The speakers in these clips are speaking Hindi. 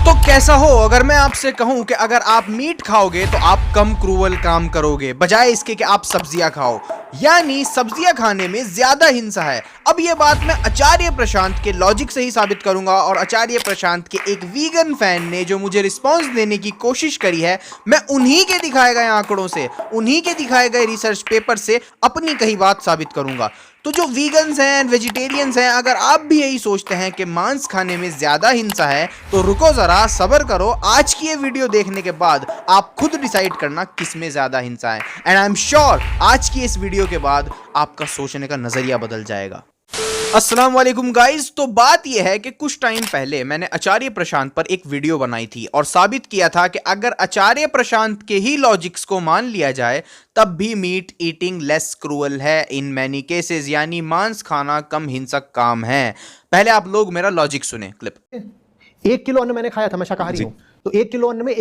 तो कैसा हो अगर मैं आपसे कहूं कि अगर आप मीट खाओगे तो आप कम क्रूअल काम करोगे बजाय इसके कि आप सब्जियां खाओ, यानी सब्जियां खाने में ज्यादा हिंसा है। अब ये बात मैं आचार्य प्रशांत के लॉजिक से ही साबित करूंगा और आचार्य प्रशांत के एक वीगन फैन ने जो मुझे रिस्पांस देने की कोशिश करी है, मैं उन्हीं के दिखाए गए आंकड़ों से, उन्हीं के दिखाए गए रिसर्च पेपर से अपनी कही बात साबित करूंगा। तो जो वीगन्स हैं, वेजिटेरियंस हैं, अगर आप भी यही सोचते हैं कि मांस खाने में ज्यादा हिंसा है तो रुको जरा, सब्र करो। आज की ये वीडियो देखने के बाद आप खुद डिसाइड करना किस में ज्यादा हिंसा है। एंड आई एम श्योर आज की इस वीडियो के बाद आपका सोचने का नजरिया बदल जाएगा। अस्सलाम वालेकुम गाइस। तो बात यह है कि कुछ टाइम पहले मैंने आचार्य प्रशांत पर एक वीडियो बनाई थी और साबित किया था कि अगर आचार्य प्रशांत के ही लॉजिक्स को मान लिया जाए तब भी मीट ईटिंग लेस क्रूअल है इन मैनी केसेस, यानी मांस खाना कम हिंसक काम है। पहले आप लोग मेरा लॉजिक सुने। क्लिप। 1 किलो अन्न मैंने खाया था, मैं शाकाहारी हूं, तो 1 किलो अन्न में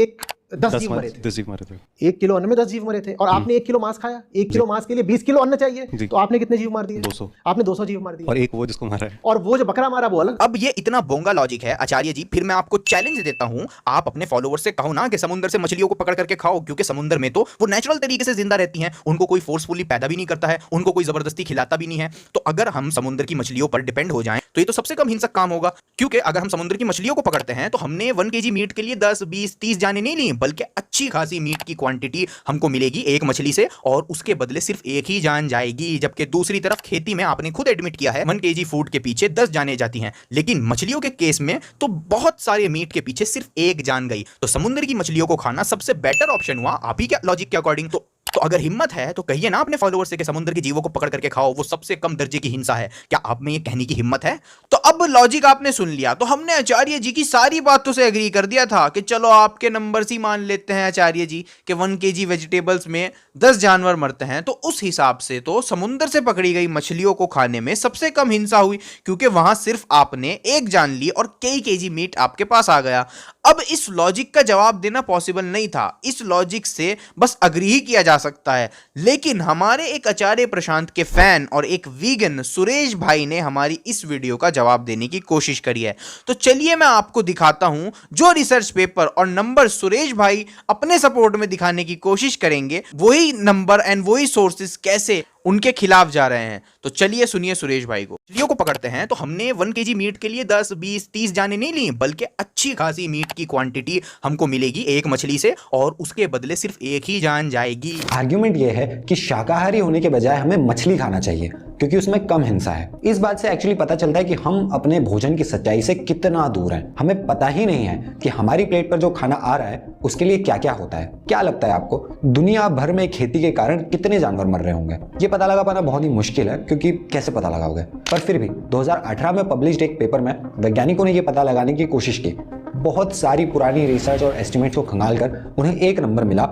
10 जीव मरे थे। 10 जीव मरे थे। 1 किलो अन्न में 10 जीव मरे थे और आपने 1 किलो मांस खाया। 1 किलो मांस के लिए 20 किलो अन्न चाहिए, तो आपने कितने जीव मार दिए? 200। आपने 200 जीव मार दिए। और एक वो जिसको मारा है, और वो जो बकरा मारा वो अलग। अब ये इतना बोंगा लॉजिक है आचार्य जी, फिर मैं आपको चैलेंज देता हूं, आप अपने फॉलोअर्स से कहो ना कि समुद्र से मछलियों को पकड़ करके खाओ, क्योंकि समुद्र में तो वो नेचुरल तरीके से जिंदा रहती हैं, उनको कोई फोर्सफुली पैदा भी नहीं करता है, उनको कोई जबरदस्ती खिलाता भी नहीं है। तो अगर हम समुद्र की मछलियों पर डिपेंड हो जाएं तो ये तो सबसे कम हिंसक काम होगा, क्योंकि अगर हम समुद्र की मछलियों को पकड़ते हैं तो हमने 1 kg मीट के लिए 10, 20, 30 जाने नहीं ली, बल्कि अच्छी खासी मीट की क्वांटिटी हमको मिलेगी एक मछली से और उसके बदले सिर्फ एक ही जान जाएगी। जबकि दूसरी तरफ खेती में आपने खुद एडमिट किया है 1 kg फूड के पीछे 10 जाने जाती हैं, लेकिन मछलियों के केस में तो बहुत सारे मीट के पीछे सिर्फ एक जान गई। तो समुद्र की मछलियों को खाना सबसे बेटर ऑप्शन हुआ आप ही के लॉजिक के अकॉर्डिंग। तो अगर हिम्मत है तो कहिए ना अपने फॉलोअर्स से कि समुद्र के जीवों को पकड़ करके खाओ, वो सबसे कम दर्जे की हिंसा है। क्या आप में ये कहने की हिम्मत है? तो अब लॉजिक आपने सुन लिया, तो हमने आचार्य जी की सारी बातों से एग्री कर दिया था कि चलो आपके नंबर्स ही मान लेते हैं आचार्य जी कि 1 kg वेजिटेबल्स में 10 जानवर मरते हैं, तो उस हिसाब से तो समुद्र से पकड़ी गई मछलियों को खाने में सबसे कम हिंसा हुई, क्योंकि वहां सिर्फ आपने एक जान ली और कई केजी मीट आपके पास आ गया। अब इस लॉजिक का जवाब देना पॉसिबल नहीं था, इस लॉजिक से बस अग्री ही किया जा सकता है। लेकिन हमारे एक आचार्य प्रशांत के फैन और एक वीगन सुरेश भाई ने हमारी इस वीडियो का जवाब देने की कोशिश करी है। तो चलिए मैं आपको दिखाता हूं जो रिसर्च पेपर और नंबर सुरेश भाई अपने सपोर्ट में दिखाने की कोशिश करेंगे, वही नंबर एंड वही सोर्सेस कैसे उनके खिलाफ जा रहे हैं। तो चलिए सुनिए सुरेश भाई को। मछलियों को पकड़ते हैं तो हमने 1 kg मीट के लिए 10, 20, 30 जाने नहीं ली, बल्कि अच्छी खासी मीट की क्वांटिटी हमको मिलेगी एक मछली से और उसके बदले सिर्फ एक ही जान जाएगी। आर्ग्यूमेंट यह है कि शाकाहारी होने के बजाय हमें मछली खाना चाहिए क्योंकि उसमें कम हिंसा है। इस बात से एक्चुअली पता चलता है कि हम अपने भोजन की सच्चाई से कितना दूर हैं। हमें पता ही नहीं है कि हमारी प्लेट पर जो खाना आ रहा है उसके लिए क्या क्या होता है। क्या लगता है आपको दुनिया भर में खेती के कारण कितने जानवर मर रहे होंगे? ये पता लगा पाना बहुत ही मुश्किल है, क्योंकि कैसे पता लगाओगे? पर फिर भी 2018 में पब्लिश्ड एक पेपर में वैज्ञानिकों ने यह पता लगाने की कोशिश की। बहुत सारी पुरानी रिसर्च और एस्टिमेट्स को खंगालकर उन्हें एक नंबर मिला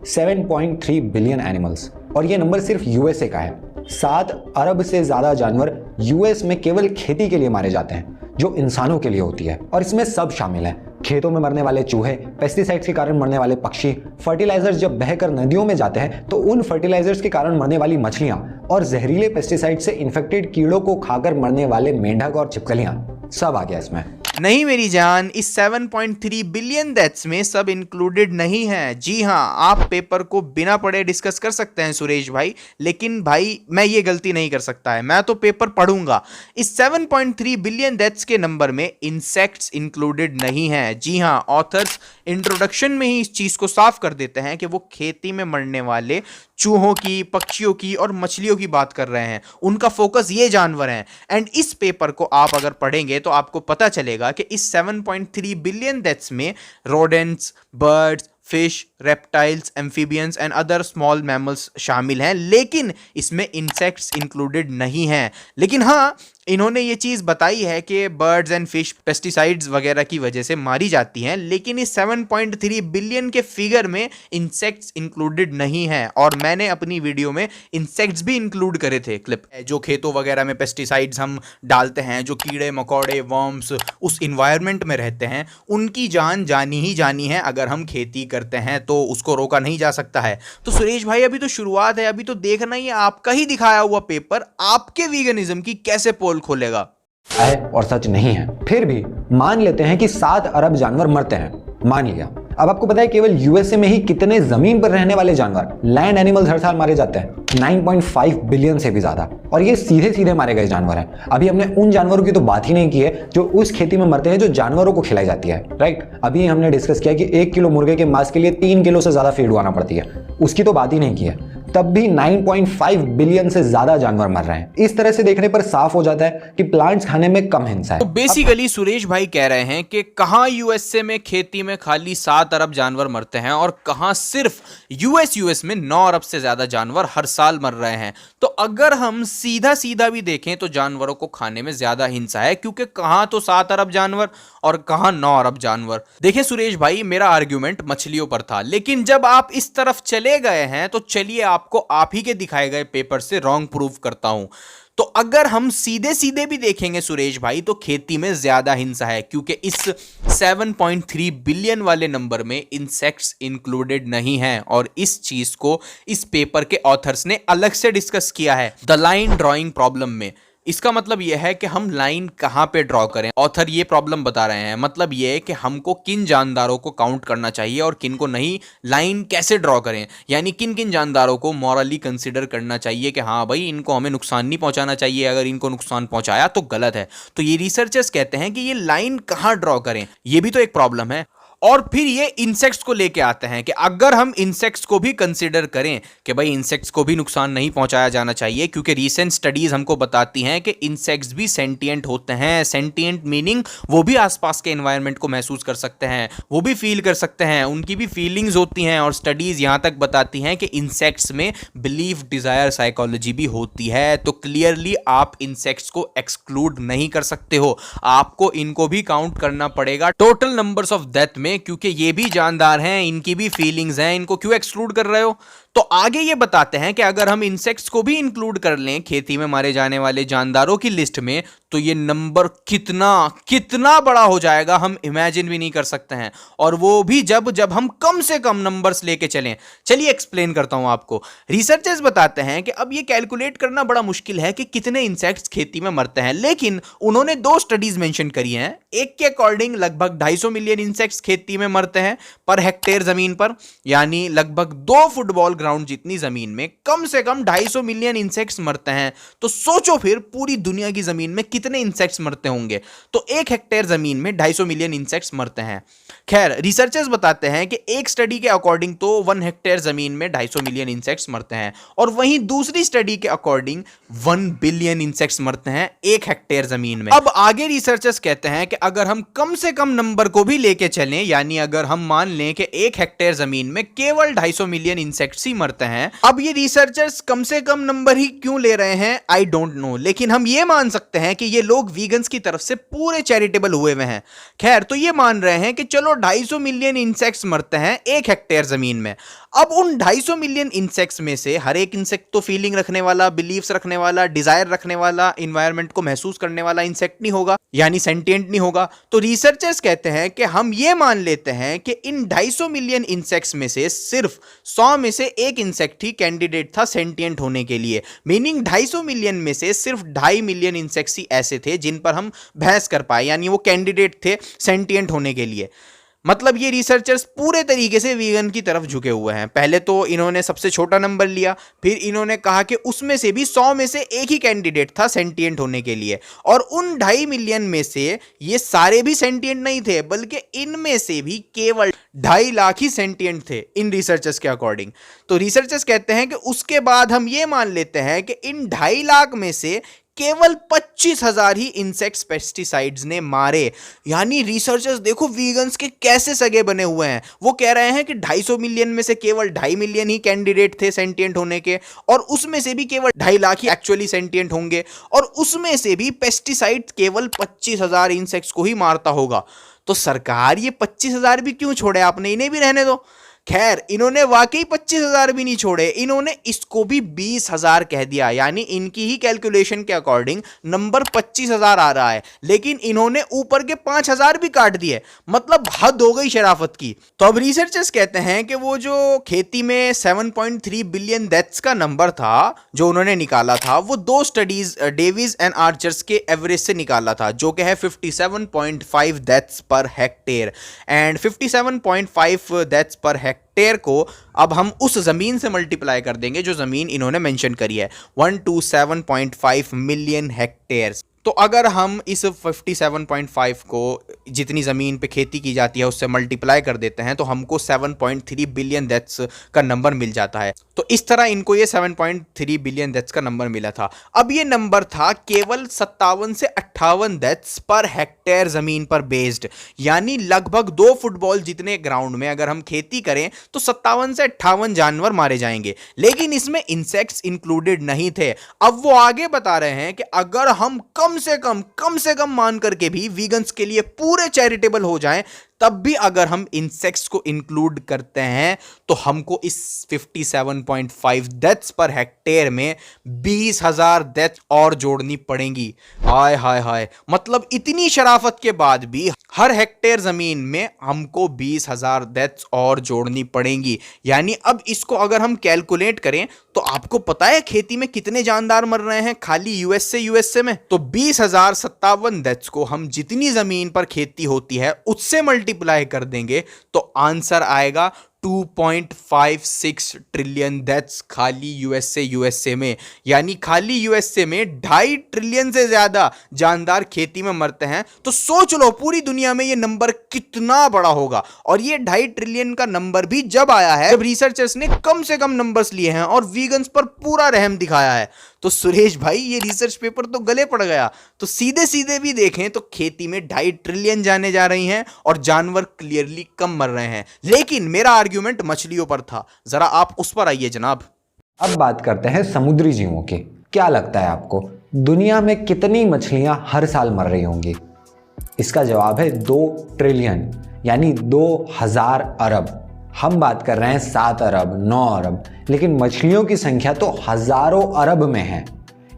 7.3 बिलियन एनिमल्स, और यह नंबर सिर्फ यूएसए का है। 7 अरब से ज्यादा जानवर यूएस में केवल खेती के लिए मारे जाते हैं जो इंसानों के लिए होती है, और इसमें सब शामिल है। खेतों में मरने वाले चूहे, पेस्टिसाइड्स के कारण मरने वाले पक्षी, फर्टिलाइजर्स जब बहकर नदियों में जाते हैं तो उन फर्टिलाइजर्स के कारण मरने वाली मछलियां, और जहरीले पेस्टिसाइड से इन्फेक्टेड कीड़ों को खाकर मरने वाले मेंढक और छिपकलियां, सब आ गया इसमें। नहीं मेरी जान, इस 7.3 बिलियन डेथ्स में सब इंक्लूडेड नहीं है। जी हां, आप पेपर को बिना पढ़े डिस्कस कर सकते हैं सुरेश भाई, लेकिन भाई मैं ये गलती नहीं कर सकता है, मैं तो पेपर पढ़ूंगा। इस 7.3 बिलियन डेथ्स के नंबर में इंसेक्ट्स इंक्लूडेड नहीं है। जी हां, ऑथर्स इंट्रोडक्शन में ही इस चीज को साफ कर देते हैं कि वो खेती में मरने वाले चूहों की, पक्षियों की और मछलियों की बात कर रहे हैं। उनका फोकस ये जानवर हैं। एंड इस पेपर को आप अगर पढ़ेंगे तो आपको पता चलेगा कि इस 7.3 बिलियन डेथ्स में rodents, birds, fish, reptiles, amphibians and other small mammals शामिल हैं, लेकिन इसमें इंसेक्ट्स इंक्लूडेड नहीं हैं। लेकिन हाँ, इन्होंने ये चीज़ बताई है कि बर्ड्स एंड फिश पेस्टिसाइड्स वगैरह की वजह से मारी जाती हैं, लेकिन इस 7.3 बिलियन के फिगर में इंसेक्ट्स इंक्लूडेड नहीं है। और मैंने अपनी वीडियो में इंसेक्ट्स भी इंक्लूड करे थे। क्लिप जो खेतों वगैरह में पेस्टिसाइड्स हम डालते हैं, जो कीड़े मकोड़े, वर्म्स उस इन्वायरमेंट में रहते हैं, उनकी जान जानी ही जानी है। अगर हम खेती करते हैं तो उसको रोका नहीं जा सकता है। तो सुरेश भाई अभी तो शुरुआत है, अभी तो देखना ही है आपका ही दिखाया हुआ पेपर आपके वीगनिज्म की कैसे पोल खोलेगा। है और सच नहीं है। फिर भी मान लेते हैं कि 7 अरब जानवर मरते हैं, मान लिया। अब आपको पता है केवल यूएसए में ही कितने जमीन पर रहने वाले जानवर, लैंड एनिमल्स, हर साल मारे जाते हैं? 9.5 बिलियन से भी ज्यादा। और ये सीधे सीधे मारे गए जानवर हैं। अभी हमने उन जानवरों की तो बात ही नहीं की है जो उस खेती में मरते हैं जो जानवरों को खिलाई जाती है, राइट। अभी हमने डिस्कस किया कि 1 किलो मुर्गे के मांस के लिए 3 किलो से ज्यादा फीड उगाना पड़ती है, उसकी तो बात ही नहीं की है। तब भी 9.5 बिलियन से ज्यादा जानवर मर रहे हैं। इस तरह से देखने पर साफ हो जाता है कि प्लांट्स खाने में कम हिंसा है। तो बेसिकली सुरेश भाई कह रहे हैं कि कहां यूएसए में खेती में खाली 7 अरब जानवर मरते हैं और कहां सिर्फ यूएस में 9 अरब से ज्यादा जानवर हर साल मर रहे हैं। तो अगर हम सीधा सीधा भी देखें तो जानवरों को खाने में ज्यादा हिंसा है, क्योंकि कहां तो 7 अरब जानवर और कहां 9 अरब जानवर। देखिए सुरेश भाई, मेरा आर्ग्यूमेंट मछलियों पर था, लेकिन जब आप इस तरफ चले गए हैं तो चलिए आपको आप ही के दिखाए गए पेपर से रॉन्ग प्रूव करता हूं। तो अगर हम सीधे सीधे भी देखेंगे सुरेश भाई, तो खेती में ज्यादा हिंसा है, क्योंकि इस 7.3 बिलियन वाले नंबर में इंसेक्ट्स इंक्लूडेड नहीं हैं। और इस चीज को इस पेपर के ऑथर्स ने अलग से डिस्कस किया है द लाइन ड्राइंग प्रॉब्लम में। इसका मतलब यह है कि हम लाइन कहां पे ड्रॉ करें। ऑथर ये प्रॉब्लम बता रहे हैं, मतलब यह है कि हमको किन जानदारों को काउंट करना चाहिए और किन को नहीं, लाइन कैसे ड्रॉ करें, यानी किन किन जानदारों को मॉरली कंसिडर करना चाहिए कि हाँ भाई इनको हमें नुकसान नहीं पहुंचाना चाहिए, अगर इनको नुकसान पहुंचाया तो गलत है। तो ये रिसर्चर्स कहते हैं कि ये लाइन कहां ड्रॉ करें, ये भी तो एक प्रॉब्लम है। और फिर ये इंसेक्ट्स को लेके आते हैं कि अगर हम इंसेक्ट्स को भी कंसीडर करें कि भाई इंसेक्ट्स को भी नुकसान नहीं पहुंचाया जाना चाहिए, क्योंकि रीसेंट स्टडीज हमको बताती हैं कि इंसेक्ट्स भी सेंटिएंट होते हैं। सेंटिएंट मीनिंग वो भी आसपास के एनवायरनमेंट को महसूस कर सकते हैं, वो भी फील कर सकते हैं, उनकी भी फीलिंग्स होती हैं। और स्टडीज यहां तक बताती हैं कि इंसेक्ट्स में बिलीफ, डिजायर, साइकोलॉजी भी होती है। तो क्लियरली आप इंसेक्ट्स को एक्सक्लूड नहीं कर सकते हो, आपको इनको भी काउंट करना पड़ेगा टोटल नंबर्स ऑफ डेथ में, क्योंकि ये भी जानदार हैं, इनकी भी फीलिंग्स हैं, इनको क्यों एक्सक्लूड कर रहे हो। तो आगे ये बताते हैं कि अगर हम इंसेक्ट्स को भी इंक्लूड कर लें खेती में मारे जाने वाले जानदारों की लिस्ट में, तो ये नंबर कितना कितना बड़ा हो जाएगा हम इमेजिन भी नहीं कर सकते हैं। और वो भी जब जब हम कम से कम नंबर्स लेके चलें। चलिए एक्सप्लेन करता हूं आपको। रिसर्चर्स बताते हैं कि अब ये कैलकुलेट करना बड़ा मुश्किल है कि कितने इंसेक्ट्स खेती में मरते हैं, लेकिन उन्होंने 2 स्टडीज मेंशन करी हैं। एक के अकॉर्डिंग लगभग 250 मिलियन इंसेक्ट्स खेती में मरते हैं पर हेक्टेयर जमीन पर, यानी लगभग 2 फुटबॉल ग्राउंड जितनी जमीन में कम से कम 250 मिलियन इंसेक्ट्स मरते हैं। तो सोचो फिर पूरी दुनिया की जमीन में कितने इंसेक्ट्स मरते होंगे। तो 1 हेक्टेयर जमीन में 250 मिलियन इंसेक्ट्स मरते हैं। खैर, रिसर्चर्स बताते हैं कि एक स्टडी के अकॉर्डिंग तो 1 हेक्टेयर जमीन में 250 मिलियन इंसेक्ट्स मरते हैं, और वहीं दूसरी स्टडी के अकॉर्डिंग 1 बिलियन इंसेक्ट्स मरते हैं 1 हेक्टेयर जमीन में। अब आगे रिसर्चर्स कहते हैं कि अगर हम कम से कम नंबर को भी लेके चलें, यानी अगर हम मान लें कि 1 हेक्टेयर जमीन में केवल 250 मिलियन इंसेक्ट्स ही मरते हैं। अब ये रिसर्चर्स कम से कम नंबर ही क्यों ले रहे हैं, आई डोंट नो, लेकिन हम ये मान सकते हैं कि ये लोग वीगन्स की तरफ से पूरे चैरिटेबल हुए हुए हैं। खैर, तो ये मान रहे हैं कि चलो 250 मिलियन इंसेक्ट्स मरते हैं 1 हेक्टेयर जमीन में। अब उन 250 मिलियन इंसेक्ट्स में से हर एक इंसेक्ट तो फीलिंग रखने वाला, बिलीफ्स रखने वाला, डिजायर रखने वाला, इन्वायरमेंट को महसूस करने वाला इंसेक्ट नहीं होगा, यानी सेंटिएंट नहीं होगा। तो रिसर्चर्स कहते हैं कि हम ये मान लेते हैं कि इन 250 मिलियन इंसेक्ट्स में से सिर्फ 100 में से 1 इंसेक्ट ही कैंडिडेट था सेंटिएंट होने के लिए। मीनिंग 250 मिलियन में से सिर्फ 2.5 मिलियन इंसेक्ट्स ही ऐसे थे जिन पर हम बहस कर पाए, यानी वो कैंडिडेट थे सेंटिएंट होने के लिए। मतलब ये रिसर्चर्स पूरे तरीके से वीगन की तरफ झुके हुए हैं। पहले तो इन्होंने सबसे छोटा नंबर लिया, फिर इन्होंने कहा कि उसमें से भी 100 में से 1 ही कैंडिडेट था सेंटिएंट होने के लिए, और उन 2.5 मिलियन में से ये सारे भी सेंटिएंट नहीं थे, बल्कि इनमें से भी केवल 2.5 लाख ही सेंटिएंट थे इन रिसर्चर्स के अकॉर्डिंग। तो रिसर्चर्स कहते हैं कि उसके बाद हम ये मान लेते हैं कि इन 2.5 लाख में से केवल 25,000 ही इंसेक्ट्स पेस्टिसाइड्स ने मारे। यानी रिसर्चर्स देखो वीगन्स के कैसे सगे बने हुए हैं। वो कह रहे हैं कि 250 मिलियन में से केवल 2.5 मिलियन ही कैंडिडेट थे सेंटिएंट होने के, और उसमें से भी केवल 2.5 लाख ही एक्चुअली सेंटिएंट होंगे, और उसमें से भी पेस्टिसाइड केवल 25,000 इंसेक्ट्स को ही मारता होगा। तो सरकार ये 25,000 भी क्यों छोड़े, आपने इन्हें भी रहने दो। खैर इन्होंने वाकई 25,000 भी नहीं छोड़े, इन्होंने इसको भी 20,000 कह दिया, यानी इनकी ही कैलकुलेशन के अकॉर्डिंग नंबर 25,000 आ रहा है, लेकिन इन्होंने ऊपर के 5,000 भी काट दिए, मतलब हद हो गई शराफत की। तो अब रिसर्चर्स कहते हैं कि वो जो खेती में 7.3 बिलियन डेथ्स का नंबर था जो उन्होंने निकाला था, वो दो स्टडीज डेविस एंड आर्चर्स के एवरेज से निकाला था, जो कि है 57.5 deaths per hectare, and 57.5 deaths per hectare को अब हम उस जमीन से मल्टीप्लाई कर देंगे जो जमीन इन्होंने मेंशन करी है, 127.5 मिलियन हेक्टेयर्स। तो अगर हम इस 57.5 को जितनी ज़मीन पे खेती की जाती है उससे मल्टीप्लाई कर देते हैं तो हमको 7.3 बिलियन डेथ्स का नंबर मिल जाता है। तो इस तरह इनको ये 7.3 बिलियन डेथ्स का नंबर मिला था। अब ये नंबर था केवल 57 से 58 डेथ्स पर हेक्टेयर ज़मीन पर बेस्ड, यानी लगभग 2 फुटबॉल जितने ग्राउंड में अगर हम खेती करें तो 57 से 58 जानवर मारे जाएंगे, लेकिन इसमें इंसेक्ट्स इंक्लूडेड नहीं थे। अब वो आगे बता रहे हैं कि अगर हम कम से कम मान करके भी वीगन्स के लिए पूरे चैरिटेबल हो जाएं, तब भी अगर हम इंसेक्ट्स को इंक्लूड करते हैं तो हमको इस 57.5 डेथ्स पर हेक्टेयर में 20,000 डेथ और जोड़नी पड़ेंगी। हाय हाय हाय, मतलब इतनी शराफत के बाद भी हर हेक्टेयर जमीन में हमको 20,000 डेथ्स और जोड़नी पड़ेंगी। यानी अब इसको अगर हम कैलकुलेट करें तो आपको पता है खेती में कितने जानदार मर रहे हैं खाली यूएसए में? तो 20,057 डेथ्स को हम जितनी जमीन पर खेती होती है उससे मल्टीप्लाई कर देंगे तो आंसर आएगा 2.56 ट्रिलियन डेथ्स खाली यूएसए में। यानी खाली यूएसए में 2.5 ट्रिलियन से ज्यादा जानदार खेती में मरते हैं। तो सोच लो पूरी दुनिया में ये नंबर कितना बड़ा होगा। और ये 2.5 ट्रिलियन का नंबर भी जब आया है जब रिसर्चर्स ने कम से कम नंबर्स लिए हैं और वीगन्स पर पूरा रहम दिखाया है। तो सुरेश भाई ये रिसर्च पेपर तो गले पड़ गया। तो सीधे सीधे भी देखें तो खेती में 2.5 ट्रिलियन जाने जा रही हैं और जानवर क्लियरली कम मर रहे हैं। लेकिन मेरा आर्ग्यूमेंट मछलियों पर था, जरा आप उस पर आइए जनाब। अब बात करते हैं समुद्री जीवों की। क्या लगता है आपको दुनिया में कितनी मछलियां हर साल मर रही होंगी? इसका जवाब है 2 ट्रिलियन, यानी 2000 अरब। हम बात कर रहे हैं 7 अरब 9 अरब, लेकिन मछलियों की संख्या तो हजारों अरब में है।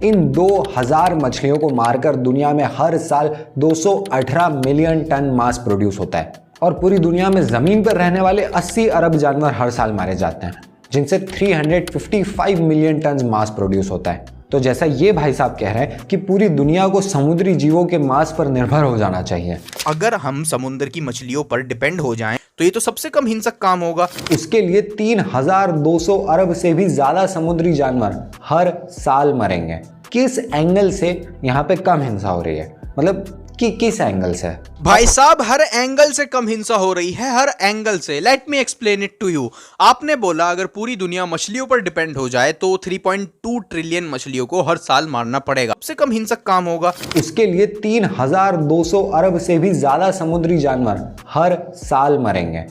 इन 2000 मछलियों को मारकर दुनिया में हर साल 218 मिलियन टन मांस प्रोड्यूस होता है। और पूरी दुनिया में जमीन पर रहने वाले 80 अरब जानवर हर साल मारे जाते हैं, जिनसे 355 मिलियन टन मांस प्रोड्यूस होता है। तो जैसा ये भाई साहब कह रहे हैं कि पूरी दुनिया को समुद्री जीवों के मांस पर निर्भर हो जाना चाहिए। अगर हम समुद्र की मछलियों पर डिपेंड हो जाएं तो ये तो सबसे कम हिंसक काम होगा। उसके लिए 3200 अरब से भी ज्यादा समुद्री जानवर हर साल मरेंगे। किस एंगल से यहाँ पे कम हिंसा हो रही है? मतलब कि किस एंगल से? भाई साहब हर एंगल से कम हिंसा हो रही है, हर एंगल से। Let me explain it to you. आपने बोला अगर पूरी दुनिया मछलियों पर डिपेंड हो जाए तो 3.2 ट्रिलियन मछलियों को हर साल मारना पड़ेगा। सबसे कम हिंसक काम होगा। उसके लिए 3200 अरब से भी ज्यादा समुद्री जानवर हर साल मरेंगे।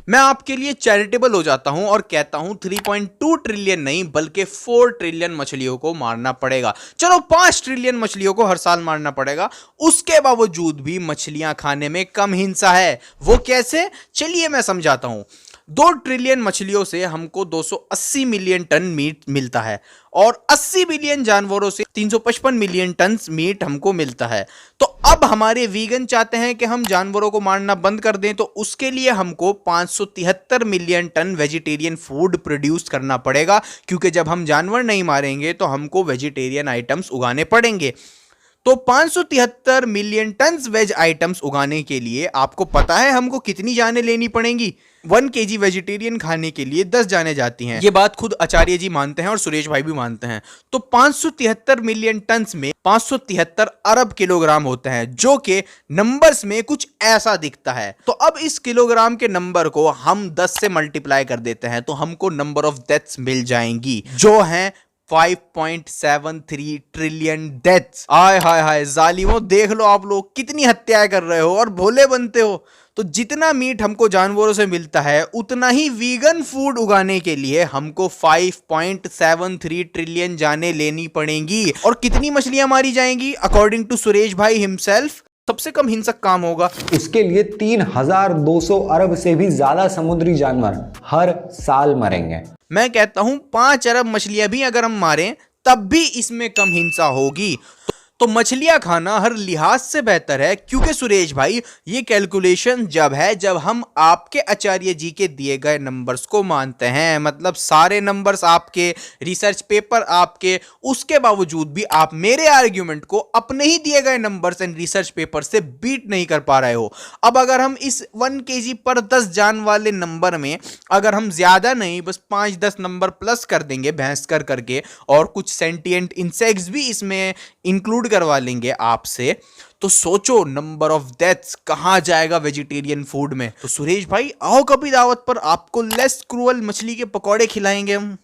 मैं आपके लिए चैरिटेबल हो जाता हूं और कहता हूं 3.2 ट्रिलियन नहीं बल्कि 4 ट्रिलियन मछलियों को मारना पड़ेगा। चलो 5 ट्रिलियन मछलियों को हर साल मारना पड़ेगा। उसके बावजूद भी मछलियां खाने में कम हिंसा है। वो कैसे? चलिए मैं समझाता हूं। 2 ट्रिलियन मछलियों से हमको 280 मिलियन टन मीट मिलता है और 80 बिलियन जानवरों से 355 मिलियन टन मीट हमको मिलता है। तो अब हमारे वीगन चाहते हैं कि हम जानवरों को मारना बंद कर दें, तो उसके लिए हमको 573 million ton vegetarian food produce करना पड़ेगा, क्योंकि जब हम जानवर नहीं मारेंगे तो हमको वेजिटेरियन आइटम्स उगाने पड़ेंगे। तो 573 मिलियन टन वेज आइटम्स उगाने के लिए आपको पता है हमको कितनी जानें लेनी पड़ेंगी? 1 केजी वेजिटेरियन खाने के लिए 10 जानें जाती हैं। ये बात खुद आचार्य जी मानते हैं और सुरेश भाई भी मानते हैं। तो 573 मिलियन टन में 573 अरब किलोग्राम होते हैं, जो कि नंबर्स में कुछ ऐसा दिखता है। तो अब इस किलोग्राम के नंबर को हम 10 से मल्टीप्लाई कर देते हैं तो हमको नंबर ऑफ डेथ्स मिल जाएंगी, जो हैं 5.73 ट्रिलियन डेथ्स। आय हाय हाय जालिमों, देख लो आप लोग कितनी हत्याएं कर रहे हो और भोले बनते हो। तो जितना मीट हमको जानवरों से मिलता है उतना ही वीगन फूड उगाने के लिए हमको 5.73 ट्रिलियन जानें लेनी पड़ेंगी। और कितनी मछलियां मारी जाएंगी अकॉर्डिंग टू सुरेश भाई हिमसेल्फ? सबसे कम हिंसक काम होगा। उसके लिए 3,200 अरब से भी ज्यादा समुद्री जानवर हर साल मरेंगे। मैं कहता हूं 5 अरब मछलियां भी अगर हम मारें तब भी इसमें कम हिंसा होगी। तो मछलियां खाना हर लिहाज से बेहतर है, क्योंकि सुरेश भाई ये कैलकुलेशन जब है जब हम आपके आचार्य जी के दिए गए नंबर्स को मानते हैं, मतलब सारे नंबर्स आपके, रिसर्च पेपर आपके, उसके बावजूद भी आप मेरे आर्ग्यूमेंट को अपने ही दिए गए नंबर्स एंड रिसर्च पेपर से बीट नहीं कर पा रहे हो। अब अगर हम इस 1 kg पर 10 जान वाले नंबर में अगर हम ज्यादा नहीं बस 5-10 नंबर प्लस कर देंगे भैंस कर करके, और कुछ सेंटिएंट इंसेक्ट्स भी इसमें इंक्लूड करवा लेंगे आपसे, तो सोचो नंबर ऑफ डेथ्स कहां जाएगा वेजिटेरियन फूड में। तो सुरेश भाई आओ कभी दावत पर, आपको लेस क्रूअल मछली के पकौड़े खिलाएंगे हम।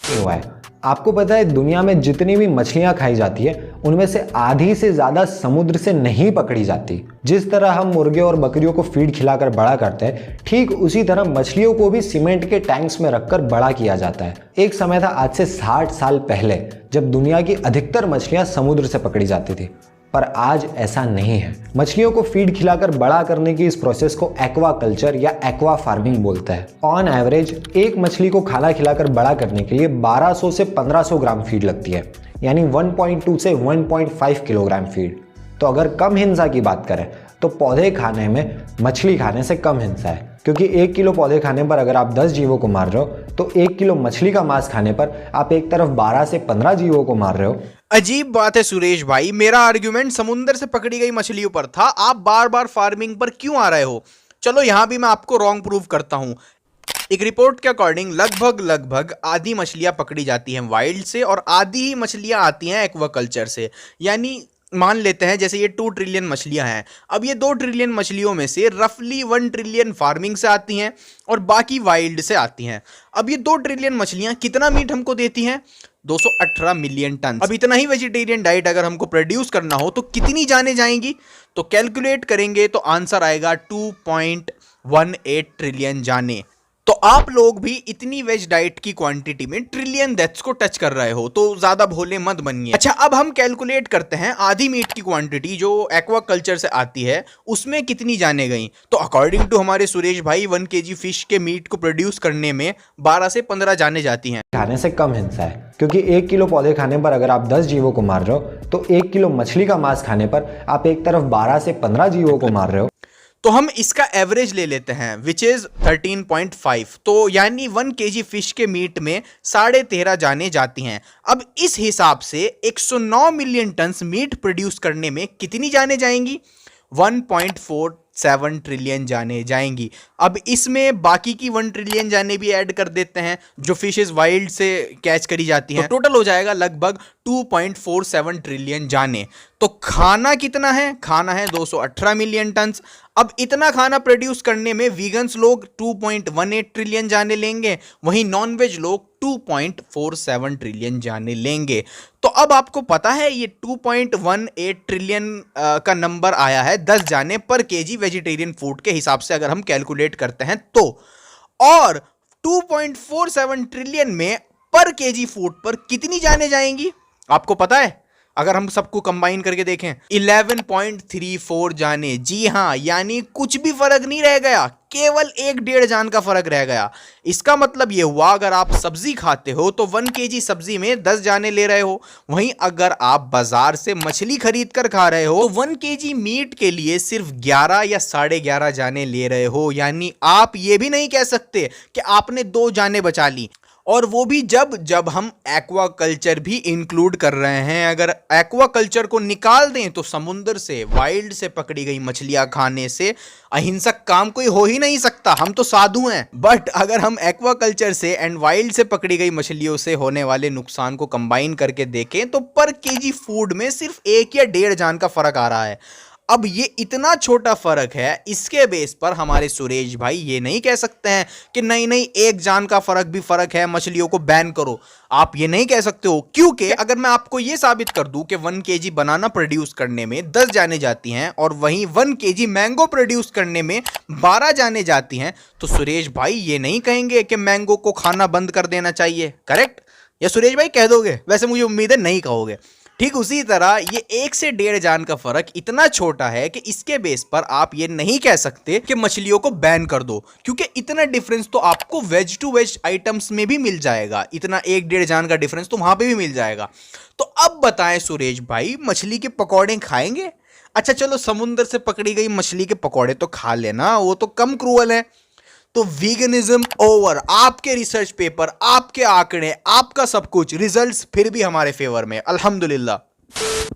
हुआ है। आपको पता है दुनिया में जितनी भी मछलियां खाई जाती है उनमें से आधी से ज्यादा समुद्र से नहीं पकड़ी जाती। जिस तरह हम मुर्गे और बकरियों को फीड खिलाकर बड़ा करते हैं, ठीक उसी तरह मछलियों को भी सीमेंट के टैंक्स में रखकर बड़ा किया जाता है। एक समय था आज से 60 साल पहले जब दुनिया की अधिकतर मछलियां समुद्र से पकड़ी जाती थी, पर आज ऐसा नहीं है। मछलियों को फीड खिलाकर बड़ा करने की इस प्रोसेस को एक्वा कल्चर या एक्वा फार्मिंग बोलते हैं। ऑन एवरेज एक मछली को खाना खिलाकर बड़ा करने के लिए 1200 से 1500 ग्राम फीड लगती है, यानी 1.2 से 1.5 किलोग्राम फीड। तो अगर कम हिंसा की बात करें तो पौधे खाने में मछली खाने से कम हिंसा है, क्योंकि 1 किलो पौधे खाने पर अगर आप 10 जीवों को मार रहे हो तो 1 किलो मछली का मांस खाने पर आप एक तरफ 12 से 15 जीवों को मार रहे हो। अजीब बात है सुरेश भाई, मेरा आर्ग्यूमेंट समुद्र से पकड़ी गई मछलियों पर था, आप बार बार फार्मिंग पर क्यों आ रहे हो। चलो यहां भी मैं आपको रॉन्ग प्रूव करता हूं। एक रिपोर्ट के अकॉर्डिंग लगभग आधी मछलियां पकड़ी जाती हैं वाइल्ड से और आधी ही मछलियां आती हैं एक्वाकल्चर से। यानी मान लेते हैं जैसे ये 2 ट्रिलियन मछलियां हैं, अब ये 2 ट्रिलियन मछलियों में से रफली 1 ट्रिलियन फार्मिंग से आती हैं और बाकी वाइल्ड से आती हैं। अब ये 2 ट्रिलियन मछलियां कितना मीट हमको देती हैं? 218 मिलियन टन। अब इतना ही वेजिटेरियन डाइट अगर हमको प्रोड्यूस करना हो तो कितनी जाने जाएंगी? तो कैलकुलेट करेंगे तो आंसर आएगा 2.18 ट्रिलियन जाने। तो आप लोग भी इतनी वेज डाइट की क्वांटिटी में ट्रिलियन डेथ्स को टच कर रहे हो, तो ज्यादा भोले मत बनिए। अच्छा अब हम कैलकुलेट करते हैं आधी मीट की क्वांटिटी जो एक्वाकल्चर से आती है उसमें कितनी जाने गई। तो अकॉर्डिंग टू हमारे सुरेश भाई 1 kg फिश के मीट को प्रोड्यूस करने में 12 से 15 जाने जाती हैं। खाने से कम हिंसा है, क्योंकि 1 किलो पौधे खाने पर अगर आप 10 जीवों को मार रहे हो तो 1 किलो मछली का मांस खाने पर आप एक तरफ 12 से 15 जीवों को मार रहे हो। तो हम इसका एवरेज ले लेते हैं विच इज 13.5, तो यानी 1 kg फिश के मीट में 13.5 जाने जाती हैं। अब इस हिसाब से 109 मिलियन टन मीट प्रोड्यूस करने में कितनी जाने जाएंगी? 1.47 ट्रिलियन जाने जाएंगी। अब इसमें बाकी की 1 ट्रिलियन जाने भी ऐड कर देते हैं जो फिशेस वाइल्ड से कैच करी जाती हैं, तो टोटल हो जाएगा लगभग 2.47 ट्रिलियन जाने। तो खाना कितना है? खाना है 218 मिलियन टन। अब इतना खाना प्रोड्यूस करने में वीगन्स लोग 2.18 ट्रिलियन जाने लेंगे, वहीं नॉनवेज लोग 2.47 ट्रिलियन जाने लेंगे। तो अब आपको पता है ये 2.18 ट्रिलियन का नंबर आया है 10 जाने पर केजी वेजिटेरियन फूड के हिसाब से अगर हम कैलकुलेट करते हैं तो, और 2.47 ट्रिलियन में पर केजी फूड पर कितनी जाने जाएंगी आपको पता है? अगर हम सबको कंबाइन करके देखें 11.34 जाने। जी हां, यानी कुछ भी फर्क नहीं रह गया, केवल 1.5 जान का फर्क रह गया। इसका मतलब यह हुआ अगर आप सब्जी खाते हो तो 1 kg सब्जी में 10 जाने ले रहे हो, वहीं अगर आप बाजार से मछली खरीद कर खा रहे हो तो 1 kg मीट के लिए सिर्फ 11 या 11.5 जाने ले रहे हो। यानी आप ये भी नहीं कह सकते कि आपने 2 जाने बचा ली, और वो भी जब हम एक्वाकल्चर भी इंक्लूड कर रहे हैं। अगर एक्वाकल्चर को निकाल दें तो समुद्र से वाइल्ड से पकड़ी गई मछलियां खाने से अहिंसक काम कोई हो ही नहीं सकता, हम तो साधु हैं। बट अगर हम एक्वाकल्चर से एंड वाइल्ड से पकड़ी गई मछलियों से होने वाले नुकसान को कंबाइन करके देखें तो पर केजी फूड में सिर्फ 1 या 1.5 जान का फर्क आ रहा है। अब ये इतना छोटा फर्क है, इसके बेस पर हमारे सुरेश भाई ये नहीं कह सकते हैं कि नहीं 1 जान का फर्क भी फर्क है, मछलियों को बैन करो। आप ये नहीं कह सकते हो, क्योंकि अगर मैं आपको ये साबित कर दूं कि 1 kg बनाना प्रोड्यूस करने में 10 जाने जाती हैं और वहीं 1 kg मैंगो प्रोड्यूस करने में 12 जाने जाती हैं, तो सुरेश भाई ये नहीं कहेंगे कि मैंगो को खाना बंद कर देना चाहिए, करेक्ट? या सुरेश भाई कह दोगे? वैसे मुझे उम्मीद है नहीं कहोगे। ठीक उसी तरह ये 1 से 1.5 जान का फर्क इतना छोटा है कि इसके बेस पर आप ये नहीं कह सकते कि मछलियों को बैन कर दो, क्योंकि इतना डिफरेंस तो आपको वेज टू वेज आइटम्स में भी मिल जाएगा, इतना 1-1.5 जान का डिफरेंस तो वहां पे भी मिल जाएगा। तो अब बताएं सुरेश भाई, मछली के पकौड़े खाएंगे? अच्छा चलो, समुद्र से पकड़ी गई मछली के पकौड़े तो खा लेना, वो तो कम क्रूअल है। तो वीगनिज्म ओवर, आपके रिसर्च पेपर, आपके आंकड़े, आपका सब कुछ, रिजल्ट्स फिर भी हमारे फेवर में, अल्हम्दुलिल्लाह।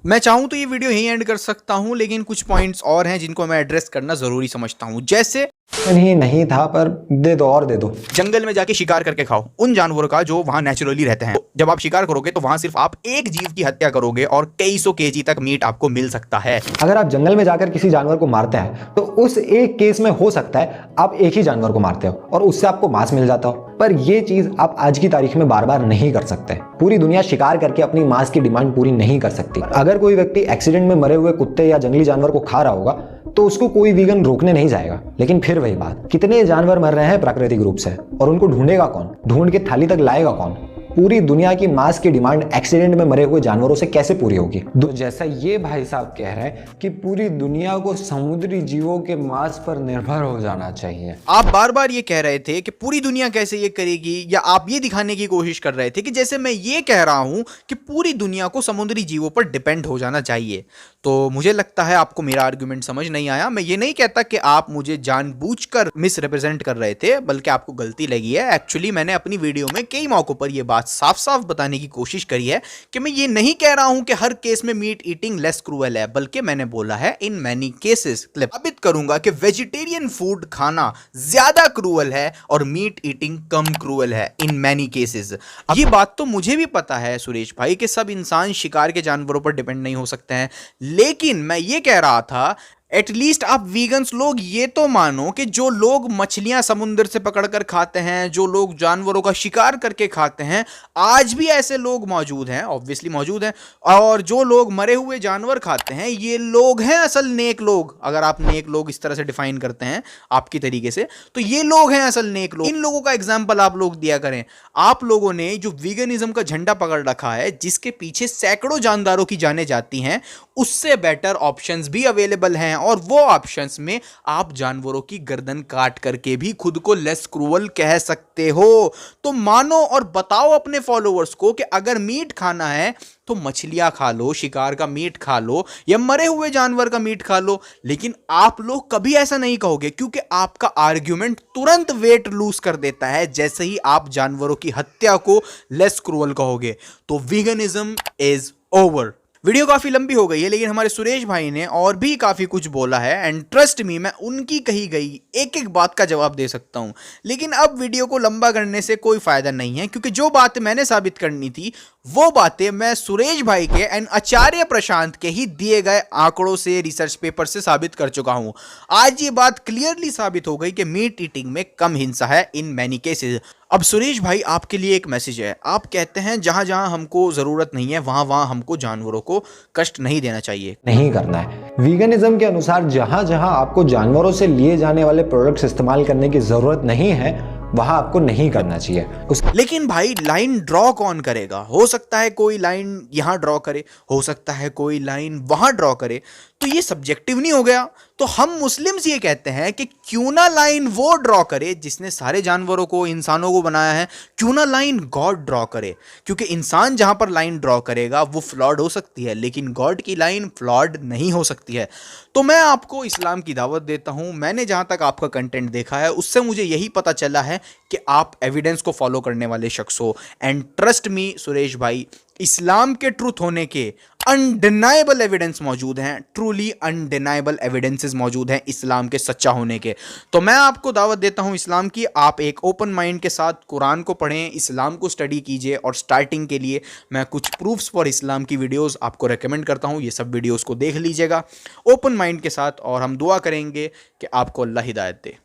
मैं चाहूं तो ये वीडियो यहीं एंड कर सकता हूं, लेकिन कुछ पॉइंट्स और हैं जिनको मैं एड्रेस करना जरूरी समझता हूं। जैसे नहीं था, पर दे दो और दे दो। जंगल में जाके शिकार करके खाओ उन जानवरों का जो वहां नेचुरली रहते हैं। जब आप शिकार करोगे तो वहां सिर्फ आप एक जीव की हत्या करोगे और कई सौ केजी तक मीट आपको मिल सकता है। अगर आप जंगल में जाकर किसी जानवर को मारते हैं तो उस एक केस में हो सकता है आप एक ही जानवर को मारते हो और उससे आपको मांस मिल जाता हो, पर यह चीज आप आज की तारीख में बार बार नहीं कर सकते। पूरी दुनिया शिकार करके अपनी मांस की डिमांड पूरी नहीं कर सकती। अगर कोई व्यक्ति एक्सीडेंट में मरे हुए कुत्ते या जंगली जानवर को खा रहा होगा तो उसको कोई वीगन रोकने नहीं जाएगा। लेकिन फिर वही बात, कितने जानवर मर रहे हैं प्राकृतिक रूप से और उनको ढूंढेगा कौन, ढूंढ के थाली तक लाएगा कौन? पूरी दुनिया की मांस की डिमांड एक्सीडेंट में मरे हुए जानवरों से कैसे पूरी होगी? जैसा ये भाई साहब कह रहे हैं कि पूरी दुनिया को समुद्री जीवों के मांस पर निर्भर हो जाना चाहिए। आप बार बार ये कह रहे थे कि पूरी दुनिया कैसे ये करेगी, या आप ये दिखाने की कोशिश कर रहे थे कि जैसे मैं ये कह रहा हूं कि पूरी दुनिया को समुद्री जीवों पर डिपेंड हो जाना चाहिए। तो मुझे लगता है आपको मेरा आर्गुमेंट समझ नहीं आया। मैं ये नहीं कहता कि आप मुझे जानबूझकर मिसरिप्रेजेंट कर रहे थे, बल्कि आपको गलती लगी है। एक्चुअली मैंने अपनी वीडियो में कई मौकों पर यह बात साफ साफ बताने की कोशिश करी है कि मैं ये नहीं कह रहा हूं कि हर केस में मीट ईटिंग लेस क्रूअल है, बल्कि मैंने बोला है इन मैनी केसेस साबित करूंगा कि वेजिटेरियन फूड खाना ज्यादा क्रूअल है और मीट ईटिंग कम क्रूअल है इन मैनी केसेस। ये बात तो मुझे भी पता है सुरेश भाई कि सब इंसान शिकार के जानवरों पर डिपेंड नहीं हो सकते हैं, लेकिन मैं ये कह रहा था एटलीस्ट आप वीगन्स लोग ये तो मानो कि जो लोग मछलियां समुद्र से पकड़कर खाते हैं, जो लोग जानवरों का शिकार करके खाते हैं, आज भी ऐसे लोग मौजूद हैं, ऑब्वियसली मौजूद हैं। और जो लोग मरे हुए जानवर खाते हैं, ये लोग हैं असल नेक लोग। अगर आप नेक लोग इस तरह से डिफाइन करते हैं आपकी तरीके से, तो ये लोग हैं असल नेक लोग। इन लोगों का एग्जाम्पल आप लोग दिया करें। आप लोगों ने जो वीगनिज्म का झंडा पकड़ रखा है, जिसके पीछे सैकड़ों जानदारों की जानें जाती हैं, उससे बेटर ऑप्शंस भी अवेलेबल हैं, और वो ऑप्शंस में आप जानवरों की गर्दन काट करके भी खुद को लेस क्रूअल कह सकते हो। तो मानो और बताओ अपने फॉलोअर्स को कि अगर मीट खाना है तो मछलियां खा लो, शिकार का मीट खा लो, या मरे हुए जानवर का मीट खा लो। लेकिन आप लोग कभी ऐसा नहीं कहोगे, क्योंकि आपका आर्ग्यूमेंट तुरंत वेट लूज कर देता है जैसे ही आप जानवरों की हत्या को लेस क्रूअल कहोगे। तो वीगनिज्म इज ओवर। वीडियो काफी लंबी हो गई है, लेकिन हमारे सुरेश भाई ने और भी काफी कुछ बोला है, एंड ट्रस्ट मी, मैं उनकी कही गई एक एक बात का जवाब दे सकता हूं। लेकिन अब वीडियो को लंबा करने से कोई फायदा नहीं है, क्योंकि जो बात मैंने साबित करनी थी वो बातें मैं सुरेश भाई के एंड आचार्य प्रशांत के ही दिए गए आंकड़ों से, रिसर्च पेपर से साबित कर चुका हूं। आज ये बात क्लियरली साबित हो गई कि मीट ईटिंग में कम हिंसा है इन मैनी केसेस। अब सुरेश भाई, आपके लिए एक मैसेज है। आप कहते हैं जहां जहां हमको जरूरत नहीं है वहां वहां हमको जानवरों को कष्ट नहीं देना चाहिए, नहीं करना है। वीगनिज्म के अनुसार जहां जहां आपको जानवरों से लिए जाने वाले प्रोडक्ट्स इस्तेमाल करने की जरूरत नहीं है वहां आपको नहीं करना चाहिए। लेकिन भाई लाइन ड्रॉ कौन करेगा? हो सकता है कोई लाइन यहां ड्रॉ करे, हो सकता है कोई लाइन वहां ड्रॉ करे, तो ये सब्जेक्टिव नहीं हो गया? तो हम मुस्लिम्स ये कहते हैं कि क्यों ना लाइन वो ड्रॉ करे जिसने सारे जानवरों को, इंसानों को बनाया है। क्यों ना लाइन गॉड ड्रॉ करे, क्योंकि इंसान जहां पर लाइन ड्रॉ करेगा वो फ्लॉड हो सकती है, लेकिन गॉड की लाइन फ्लॉड नहीं हो सकती है। तो मैं आपको इस्लाम की दावत देता हूं। मैंने जहां तक आपका कंटेंट देखा है उससे मुझे यही पता चला है कि आप एविडेंस को फॉलो करने वाले शख्स हो। एंड ट्रस्ट मी सुरेश भाई, इस्लाम के ट्रूथ होने के अनडिनाइबल एविडेंस मौजूद हैं, ट्रूली अनडिनाइबल एविडेंसेस मौजूद हैं इस्लाम के सच्चा होने के। तो मैं आपको दावत देता हूं इस्लाम की, आप एक ओपन माइंड के साथ कुरान को पढ़ें, इस्लाम को स्टडी कीजिए, और स्टार्टिंग के लिए मैं कुछ प्रूफ्स फॉर इस्लाम की वीडियोस आपको रेकमेंड करता हूं। ये सब वीडियोस को देख लीजिएगा ओपन माइंड के साथ, और हम दुआ करेंगे कि आपको अल्लाह हिदायत दे।